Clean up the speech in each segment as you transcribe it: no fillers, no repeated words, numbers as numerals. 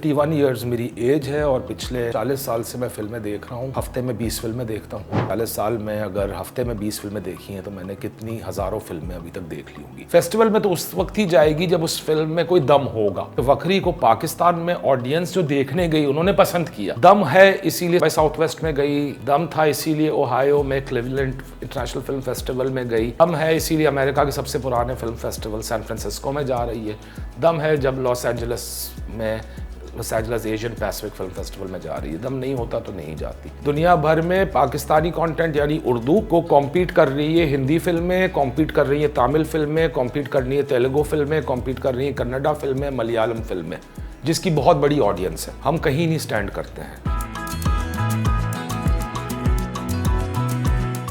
51 years मेरी as है और पिछले 40 साल से मैं फिल्में देख रहा हूँ। हफ्ते में 20 फिल्में देखता हूँ। 40 साल में अगर हफ्ते में 20 फिल्में देखी हैं तो मैंने कितनी हज़ारों फिल्में अभी तक देख ली होंगी। फेस्टिवल में तो उस वक्त ही जाएगी जब उस फिल्म में कोई दम होगा। तो वकरी को पाकिस्तान में ऑडियंस जो देखने गई उन्होंने पसंद किया। दम है इसीलिए साउथ वेस्ट में गई, दम था इसीलिए ओहायो में क्लीवलैंड इंटरनेशनल फिल्म फेस्टिवल में गई, दम है इसीलिए अमेरिका के सबसे पुराने फिल्म फेस्टिवल सैन फ्रांसिस्को में जा रही है, दम है जब loss Angeles Asian Pacific film festival में जा रही है। दम नहीं होता तो नहीं जाती। दुनिया भर में पाकिस्तानी कंटेंट यानी उर्दू को कॉम्पीट कर रही है हिंदी फिल्में, कॉम्पीट कर रही है तमिल फिल्में, कॉम्पीट कर रही है तेलुगु फिल्में, कॉम्पीट कर रही है कन्नड़ा फिल्में, मलयालम फिल्में, जिसकी बहुत बड़ी ऑडियंस है। हम कहीं नहीं स्टैंड करते हैं।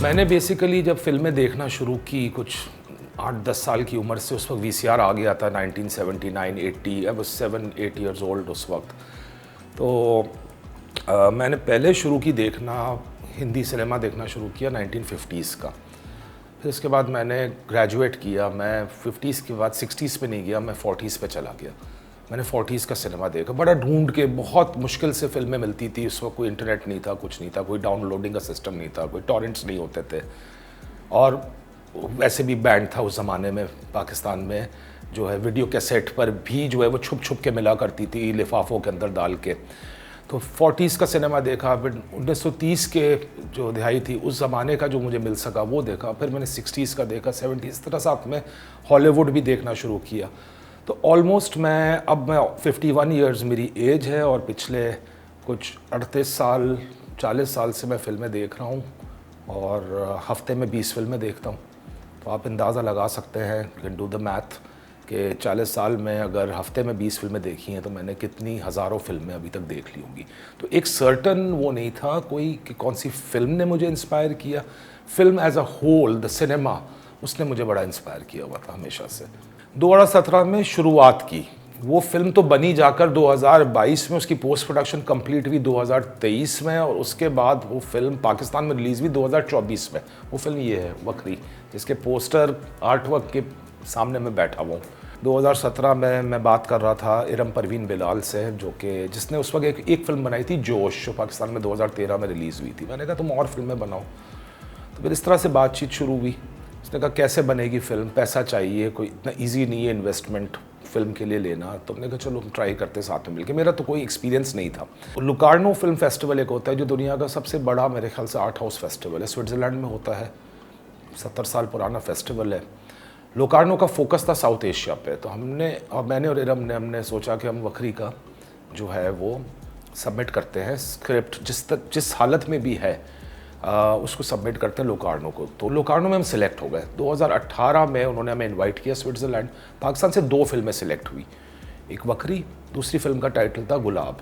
मैंने बेसिकली जब फिल्में देखना शुरू की कुछ 8-10 साल की उम्र से, उस वक्त वीसीआर आ गया था 1979, 80, आई वाज 7-8 ईयर्स ओल्ड उस वक्त। तो मैंने पहले शुरू की देखना, हिंदी सिनेमा देखना शुरू किया 1950s का। फिर उसके बाद मैंने ग्रेजुएट किया। मैं 50s के बाद 60s पे नहीं गया, मैं 40s पे चला गया। मैंने 40s का सिनेमा देखा, बड़ा ढूंढ के, बहुत मुश्किल से फिल्में मिलती थी। उस वक्त कोई इंटरनेट नहीं था, कुछ नहीं था, कोई डाउनलोडिंग का सिस्टम नहीं था, कोई टॉरेंट्स नहीं होते थे, और वैसे भी बैंड था उस ज़माने में पाकिस्तान में, जो है वीडियो कैसेट पर भी जो है वो छुप छुप के मिला करती थी लिफाफों के अंदर डाल के। तो 40s का सिनेमा देखा, फिर 1930 के जो दिहाई थी उस ज़माने का जो मुझे मिल सका वो देखा, फिर मैंने 60s का देखा, 70s, तरह साथ में हॉलीवुड भी देखना शुरू किया। तो ऑलमोस्ट अब मैं 51 ईयर्स मेरी एज है और पिछले कुछ 38 साल 40 साल से मैं फिल्में देख रहा हूँ और हफ्ते में 20 फिल्में देखता हूँ। तो आप अंदाज़ा लगा सकते हैं, कैन डू द मैथ, कि 40 साल में अगर हफ्ते में 20 फिल्में देखी हैं तो मैंने कितनी हज़ारों फिल्में अभी तक देख ली होंगी। तो एक सर्टन वो नहीं था कोई कि कौन सी फिल्म ने मुझे इंस्पायर किया। Film as a whole, the cinema, उसने मुझे बड़ा इंस्पायर किया हुआ था हमेशा से। 2017 में शुरुआत की, वो फिल्म तो बनी जाकर 2022 में, उसकी पोस्ट प्रोडक्शन कंप्लीट हुई 2023 में, और उसके बाद वो फिल्म पाकिस्तान में रिलीज़ हुई 2024 में। वो फिल्म ये है वकरी, जिसके पोस्टर आर्टवर्क के सामने मैं बैठा हुआ हूँ। 2017 में मैं बात कर रहा था इरम परवीन बिलाल से, जिसने उस वक्त एक फिल्म बनाई थी जोश, जो पाकिस्तान में 2013 में रिलीज़ हुई थी। मैंने कहा तुम और फिल्में बनाओ। तो फिर इस तरह से बातचीत शुरू हुई। उसने कहा कैसे बनेगी फ़िल्म, पैसा चाहिए, कोई इतना ईजी नहीं है इन्वेस्टमेंट फिल्म के लिए लेना। तो हमने कहा चलो हम ट्राई करते साथ में मिलके। मेरा तो कोई एक्सपीरियंस नहीं था। लुकार्नो फिल्म फेस्टिवल एक होता है जो दुनिया का सबसे बड़ा, मेरे ख्याल से, आर्ट हाउस फेस्टिवल है, स्विट्ज़रलैंड में होता है, 70 साल पुराना फेस्टिवल है। लोकार्नो का फोकस था साउथ एशिया पे। तो मैंने और इरम ने हमने सोचा कि हम वकरी का जो है वो सबमिट करते हैं, स्क्रिप्ट जिस हालत में भी है उसको सबमिट करते हैं लोकार्नो को। तो लोकार्नो में हम सिलेक्ट हो गए। 2018 में उन्होंने हमें इनवाइट किया स्विट्ज़रलैंड। पाकिस्तान से 2 फिल्में सिलेक्ट हुई, एक वकरी, दूसरी फिल्म का टाइटल था गुलाब।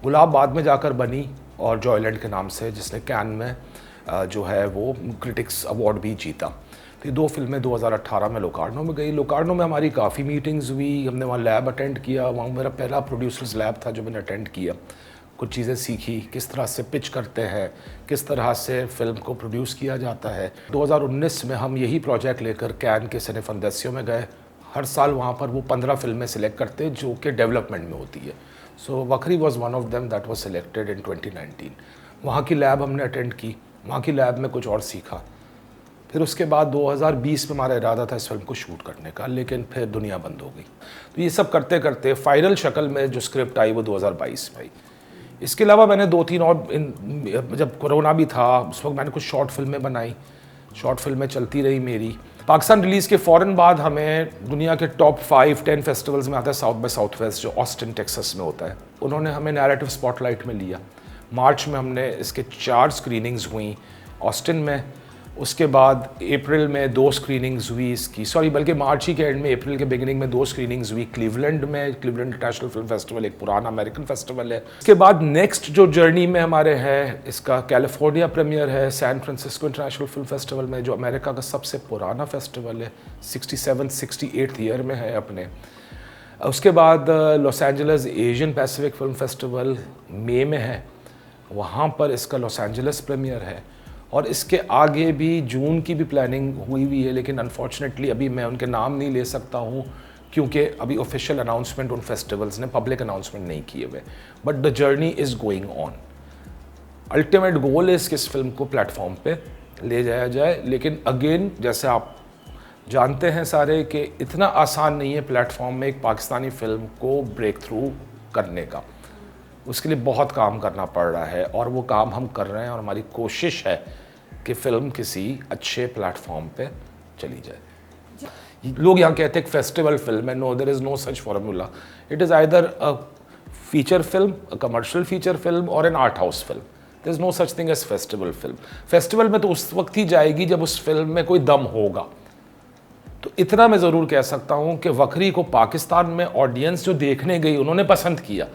गुलाब बाद में जाकर बनी और जॉयलैंड के नाम से, जिसने कैन में जो है वो क्रिटिक्स अवार्ड भी जीता। तो ये 2 फिल्में 2018 में लोकार्नो में गई। लोकार्नो में हमारी काफ़ी मीटिंग्स हुई, हमने वहाँ लैब अटेंड किया। वहाँ मेरा पहला प्रोड्यूसर्स लैब था जो मैंने अटेंड किया। कुछ चीज़ें सीखी, किस तरह से पिच करते हैं, किस तरह से फिल्म को प्रोड्यूस किया जाता है। 2019 में हम यही प्रोजेक्ट लेकर कैन के सिनेफंडेसियो में गए। हर साल वहाँ पर वो 15 फिल्में सिलेक्ट करते हैं जो कि डेवलपमेंट में होती है। So Vakri was one of them that was selected in 2019। वहाँ की लैब हमने अटेंड की, वहाँ की लैब में कुछ और सीखा। फिर उसके बाद 2020 में हमारा इरादा था इस फिल्म को शूट करने का, लेकिन फिर दुनिया बंद हो गई। तो ये सब करते करते फाइनल शक्ल में जो स्क्रिप्ट आई वो 2022 में आई। इसके अलावा मैंने 2-3 और, जब कोरोना भी था उस वक्त मैंने कुछ शॉर्ट फिल्में बनाई। शॉर्ट फिल्में चलती रही मेरी। पाकिस्तान रिलीज़ के फ़ौरन बाद हमें दुनिया के टॉप 5-10 फेस्टिवल्स में आता है साउथ बाय साउथ वेस्ट, जो ऑस्टिन टेक्सास में होता है। उन्होंने हमें नैरेटिव स्पॉटलाइट में लिया। मार्च में हमने इसके 4 स्क्रीनिंग्स हुई ऑस्टिन में। उसके बाद अप्रैल में 2 स्क्रीनिंग्स हुई इसकी, बल्कि मार्च ही के एंड में, अप्रैल के बिगिनिंग में 2 स्क्रीनिंग्स हुई क्लीवलैंड में। क्लीवलैंड इंटरनेशनल फिल्म फेस्टिवल एक पुराना अमेरिकन फेस्टिवल है। इसके बाद नेक्स्ट जो जर्नी में हमारे है, इसका कैलिफोर्निया प्रीमियर है San Francisco International Film festival में, जो अमेरिका का सबसे पुराना फेस्टिवल है, 67-68 ईयर में है अपने। उसके बाद Los Angeles Asian Pacific film festival मई में है, वहाँ पर इसका लॉस एंजल्स प्रीमियर है। और इसके आगे भी जून की भी प्लानिंग हुई है, लेकिन अनफॉर्चुनेटली अभी मैं उनके नाम नहीं ले सकता हूँ क्योंकि अभी ऑफिशियल अनाउंसमेंट उन फेस्टिवल्स ने पब्लिक अनाउंसमेंट नहीं किए हुए, but the journey is going on. Ultimate goal is कि इस फिल्म को प्लेटफॉर्म पे ले जाया जाए, लेकिन अगेन जैसे आप जानते हैं सारे कि इतना आसान नहीं है प्लेटफॉर्म में एक पाकिस्तानी फ़िल्म को ब्रेक थ्रू करने का। उसके लिए बहुत काम करना पड़ रहा है और वो काम हम कर रहे हैं, और हमारी कोशिश है कि फ़िल्म किसी अच्छे प्लेटफॉर्म पे चली जाए। लोग यहाँ कहते हैं एक फेस्टिवल फिल्म है, no there is no such formula, it is either a feature film, a commercial feature film और an art house film. There is no such thing as festival film. Festival में तो उस वक्त ही जाएगी जब उस film में कोई दम होगा। तो इतना मैं ज़रूर कह सकता हूँ कि वकरी को पाकिस्तान में ऑडियंस जो देखने गई उन्होंने पसंद किया,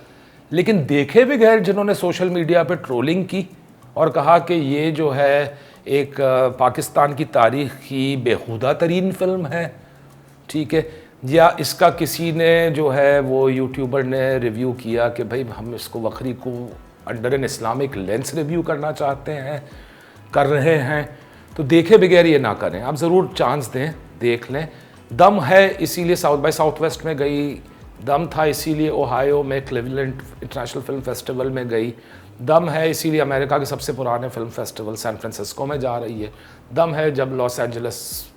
लेकिन देखे बगैर जिन्होंने सोशल मीडिया पे ट्रोलिंग की और कहा कि ये जो है एक पाकिस्तान की तारीख़ की बेहुदा तरीन फिल्म है, ठीक है, या इसका किसी ने जो है वो यूट्यूबर ने रिव्यू किया कि भाई हम इसको वकरी को under an Islamic lens review करना चाहते हैं, कर रहे हैं, तो देखे बगैर ये ना करें। आप ज़रूर चांस दें, देख लें। दम है इसीलिए साउथ बाय साउथ वेस्ट में गई, दम था इसीलिए ओहायो में क्लिवलैंड इंटरनेशनल फिल्म फेस्टिवल में गई, दम है इसीलिए अमेरिका के सबसे पुराने फिल्म फेस्टिवल सैन फ्रांसिस्को में जा रही है, दम है जब loss Angeles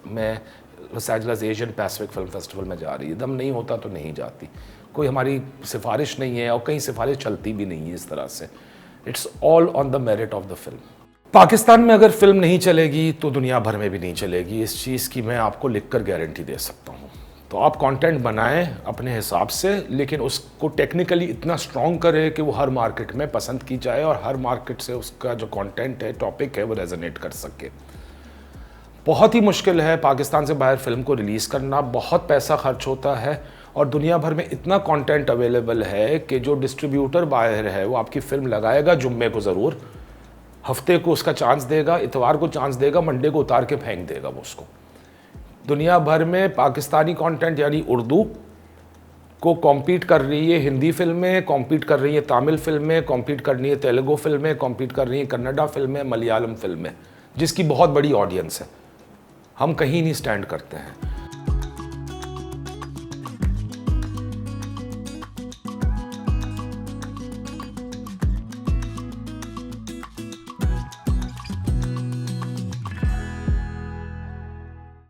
Asian Pacific film festival में जा रही है। दम नहीं होता तो नहीं जाती। कोई हमारी सिफारिश नहीं है और कहीं सिफारिश चलती भी नहीं है इस तरह से। It's all on the merit of the film. Pakistan में अगर फिल्म नहीं चलेगी तो दुनिया भर में भी नहीं चलेगी, इस चीज़ की मैं आपको लिखकर गारंटी दे सकता हूँ। तो आप कंटेंट बनाएं अपने हिसाब से, लेकिन उसको टेक्निकली इतना स्ट्रॉन्ग करें कि वो हर मार्केट में पसंद की जाए और हर मार्केट से उसका जो कंटेंट है, टॉपिक है, वो रेजोनेट कर सके। बहुत ही मुश्किल है पाकिस्तान से बाहर फिल्म को रिलीज़ करना, बहुत पैसा खर्च होता है और दुनिया भर में इतना कंटेंट अवेलेबल है कि जो डिस्ट्रीब्यूटर बाहर है वो आपकी फ़िल्म लगाएगा जुम्मे को ज़रूर, हफ्ते को उसका चांस देगा, इतवार को चांस देगा, मंडे को उतार के फेंक देगा वो उसको। दुनिया भर में पाकिस्तानी कंटेंट यानी उर्दू को कॉम्पीट कर रही है हिंदी फिल्में, कॉम्पीट कर रही है तमिल फिल्में, कॉम्पीट कर रही है तेलुगु फिल्में, कॉम्पीट कर रही है कन्नड़ा फिल्में, मलयालम फिल्में, जिसकी बहुत बड़ी ऑडियंस है। हम कहीं नहीं स्टैंड करते हैं।